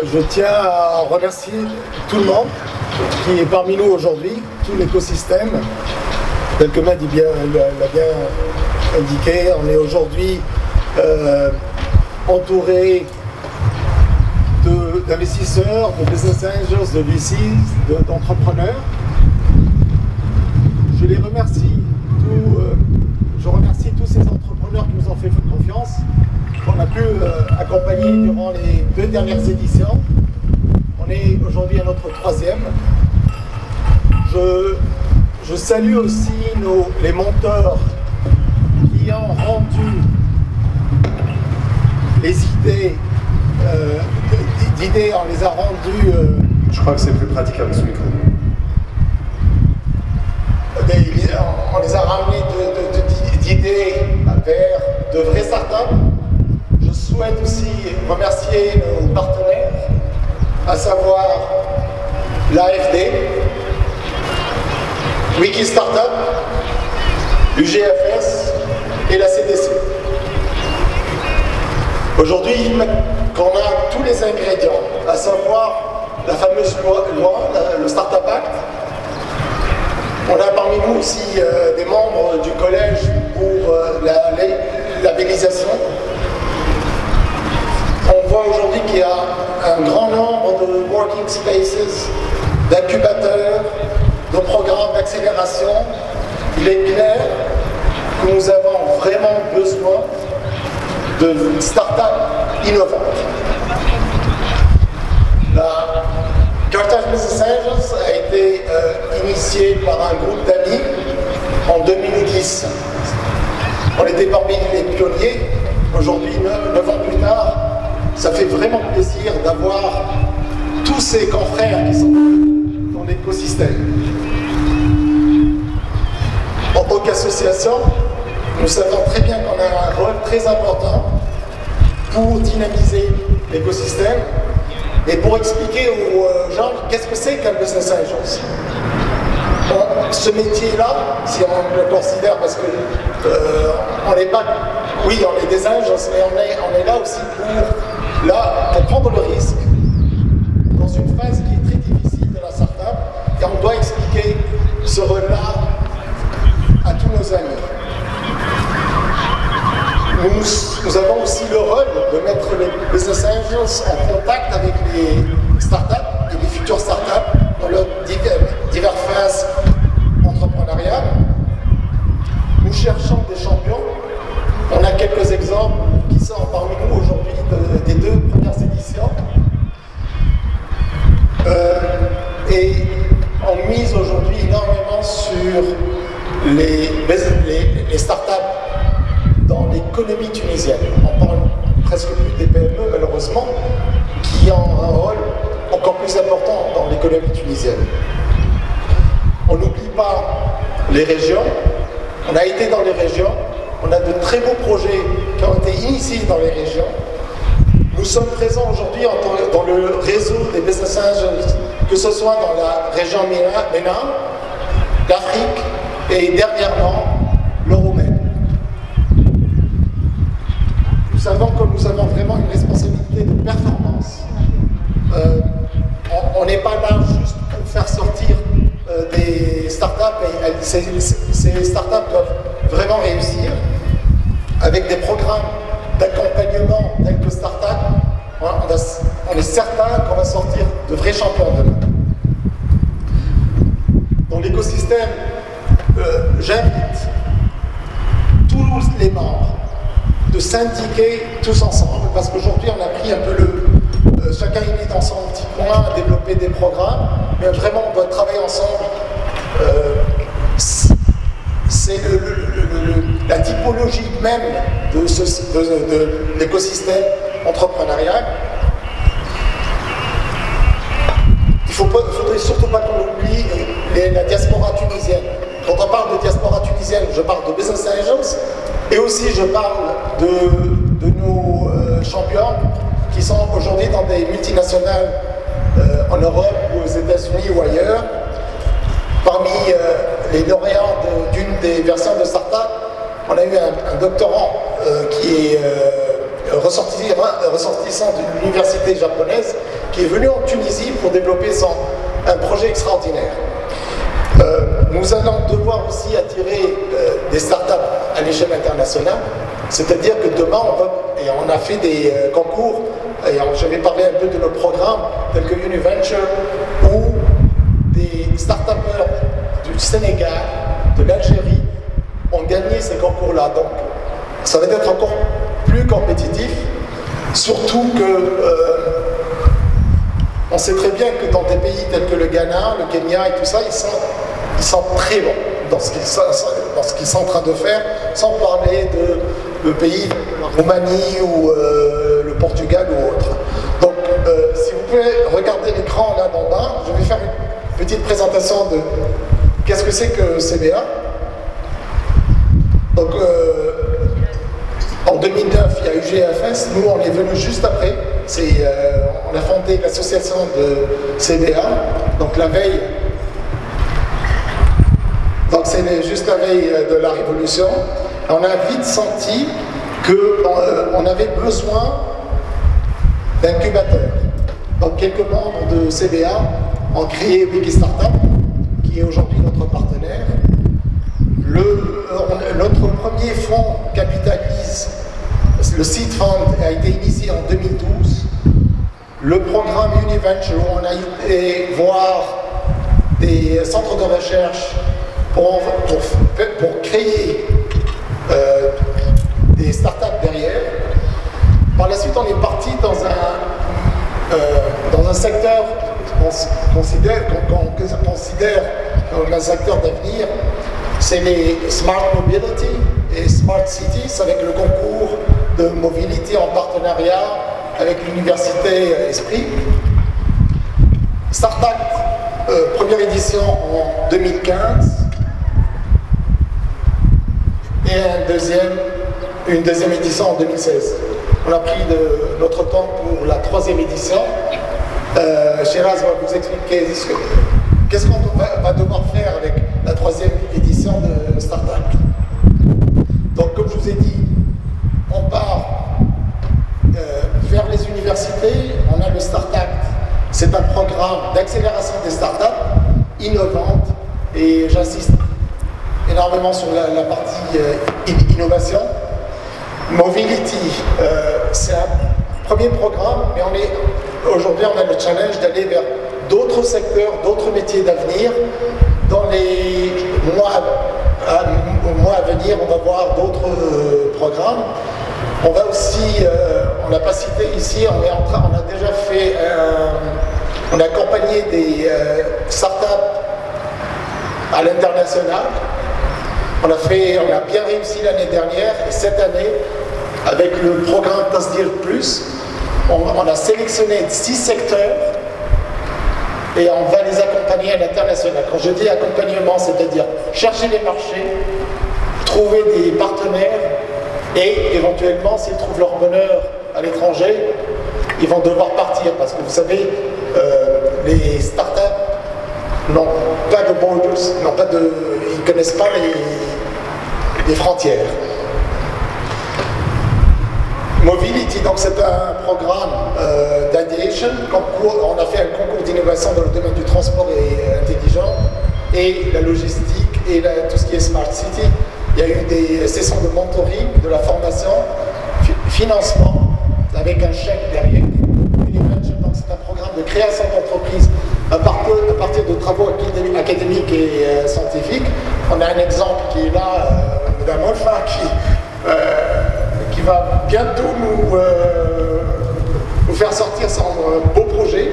Je tiens à remercier tout le monde qui est parmi nous aujourd'hui, tout l'écosystème. Tel que Matt l'a bien indiqué, on est aujourd'hui entouré d'investisseurs, de business angels, de VCs, d'entrepreneurs. Je les remercie, je remercie tous ces entrepreneurs qui nous ont fait confiance, qu'on a pu accompagner durant les 2 dernières éditions. On est aujourd'hui à notre 3e. Je salue aussi les mentors qui ont rendu les idées, on les a rendues. Je crois que c'est plus pratique avec ce micro. On les a ramenés d'idées vers de vraies startups. Je souhaite aussi remercier nos partenaires, à savoir l'AFD, Wiki Startup, l'UGFS et la CDC. Aujourd'hui, qu'on a tous les ingrédients, à savoir la fameuse loi, le Startup Act. On a parmi nous aussi des membres du collège pour la labellisation. On voit aujourd'hui qu'il y a un grand nombre de working spaces, d'incubateurs, de programmes d'accélération. Il est clair que nous avons vraiment besoin de start-up innovantes. La Carthage Business Angels a été initiée par un groupe d'amis en 2010. On était parmi les pionniers. Aujourd'hui, 9 ans plus tard, ça fait vraiment plaisir d'avoir tous ces confrères qui sont dans l'écosystème. En tant qu'association, nous savons très bien qu'on a un rôle très important pour dynamiser l'écosystème et pour expliquer aux gens qu'est-ce que c'est qu'un business angels. Bon, ce métier-là, si on le considère, parce que on n'est pas, oui, on est des angels, mais on est là aussi pour prendre le risque dans une phase qui est très difficile de la startup, et on doit expliquer ce rôle-là à tous nos amis. Nous avons aussi le rôle de mettre les business angels en contact avec les startups et les futures startups dans leurs diverses phases entrepreneuriales. Nous cherchons des champions. On a quelques exemples qui sont parmi nous aujourd'hui des 2 premières éditions. Et on mise aujourd'hui énormément sur les startups dans l'économie tunisienne. On parle presque plus des PME, malheureusement, qui ont un rôle encore plus important dans l'économie tunisienne. On n'oublie pas les régions. On a été dans les régions. On a de très beaux projets qui ont été initiés dans les régions. Nous sommes présents aujourd'hui dans le réseau des business angels, que ce soit dans la région MENA, l'Afrique et dernièrement l'Euromed. Nous savons que nous avons vraiment une responsabilité de performance. On n'est pas là juste pour faire sortir des startups, et ces startups doivent vraiment réussir avec des programmes d'accompagnement tels que Startup. On est certain qu'on va sortir de vrais champions demain. Dans l'écosystème, j'invite tous les membres de syndiquer tous ensemble, parce qu'aujourd'hui on a pris un peu chacun il est dans son petit coin à développer des programmes, mais vraiment on doit travailler ensemble. C'est la typologie même de l'écosystème entrepreneurial. Il ne faudrait surtout pas qu'on oublie la diaspora tunisienne. Quand on parle de diaspora tunisienne, je parle de business angels, et aussi je parle de nos champions qui sont aujourd'hui dans des multinationales en Europe ou aux États-Unis ou ailleurs. Parmi les lauréats d'une des versions de Startup, on a eu un doctorant qui est ressortissant d'une université japonaise qui est venu en Tunisie pour développer un projet extraordinaire. Nous allons devoir aussi attirer des startups à l'échelle internationale, c'est-à-dire que demain, on a fait des concours, et je vais parler un peu de nos programmes tels que Univenture, où des startupers du Sénégal, de l'Algérie, ont gagné ces concours-là. Donc, ça va être encore plus compétitif, surtout que on sait très bien que dans des pays tels que le Ghana, le Kenya et tout ça, ils sont très bons dans ce qu'ils sont en train de faire, sans parler de pays tels que la Roumanie ou le Portugal ou autre. Donc, si vous pouvez regarder l'écran là d'en bas, je vais faire une petite présentation de qu'est-ce que c'est que CBA. Donc, en 2009, il y a eu GFS, nous on est venu juste après, on a fondé l'association de CBA, donc la veille, donc c'est juste la veille de la Révolution. On a vite senti qu'on avait besoin d'incubateurs. Donc quelques membres de CBA ont créé Wiki Startup, qui est aujourd'hui notre partenaire. Notre premier fonds capitalise, le Seed Fund a été initié en 2012. Le programme Univenture, où on a été voir des centres de recherche pour créer des startups derrière. Par la suite, on est parti dans un secteur qu'on considère comme un secteur d'avenir. C'est les Smart Mobility et Smart Cities, avec le concours de mobilité en partenariat avec l'université Esprit. Startup, première édition en 2015 et une deuxième édition en 2016. On a pris notre temps pour la troisième édition. Shiraz va vous expliquer qu'est-ce qu'on va devoir faire avec la troisième édition de Startup. Donc, comme je vous ai dit, on part vers les universités. On a le Startup. C'est un programme d'accélération des startups innovantes, et j'insiste énormément sur la partie innovation. Mobility, c'est un premier programme, mais aujourd'hui on a le challenge d'aller vers d'autres secteurs, d'autres métiers d'avenir. Dans les mois à venir, on va voir d'autres programmes. On va aussi, on l'a pas cité ici, on a déjà fait, on a accompagné des startups à l'international. On a bien réussi l'année dernière, et cette année, avec le programme Tasdir Plus, on a sélectionné 6 secteurs et on va les accompagner à l'international. Quand je dis accompagnement, c'est-à-dire chercher les marchés, trouver des partenaires, et éventuellement, s'ils trouvent leur bonheur à l'étranger, ils vont devoir partir, parce que vous savez, les startups n'ont pas de borders, ils ne connaissent pas les frontières. Mobility, donc c'est un programme d'aviation. On a fait un concours d'innovation dans le domaine du transport intelligent et la logistique et tout ce qui est Smart City. Il y a eu des sessions de mentoring, de la formation, financement, avec un chèque derrière. Donc c'est un programme de création d'entreprise à partir de travaux académiques et scientifiques. On a un exemple qui est là, Mme Olfa, qui va bientôt nous faire sortir son beau projet.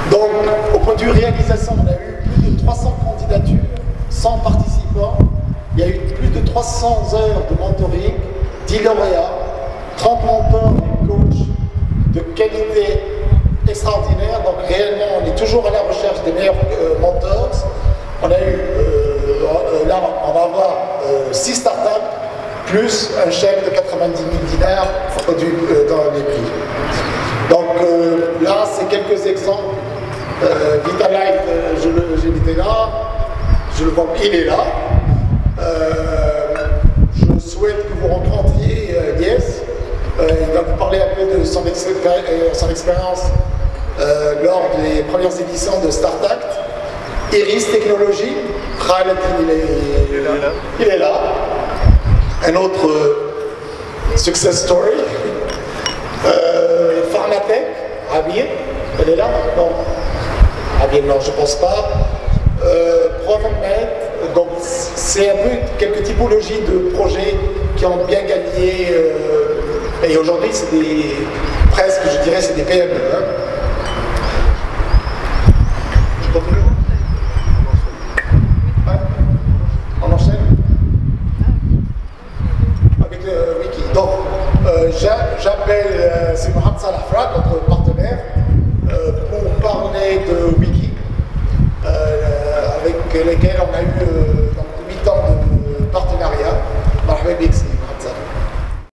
Donc, au point de vue réalisation, on a eu plus de 300 candidatures, 100 participants. Il y a eu plus de 300 heures de mentoring, 10 lauréats, 30 mentors et coachs de qualité extraordinaire. Donc, réellement, on est toujours à la recherche des meilleurs mentors. On a eu, là, on va avoir 6 startups, plus un chèque de 90 000 dinars dans les prix. Donc là, c'est quelques exemples. Vitalife, j'étais là, je le vois, il est là. Je souhaite que vous rencontriez Lies, Il va vous parler un peu de son expérience lors des premières éditions de StartAct. Iris Technologies, Khaled, il est là. Un autre success story. Pharmatech, Abir, elle est là? Non. Abir, non, je pense pas. ProfitMed, donc c'est un peu quelques typologies de projets qui ont bien gagné. Et aujourd'hui, c'est presque, je dirais, c'est des PME. Hein.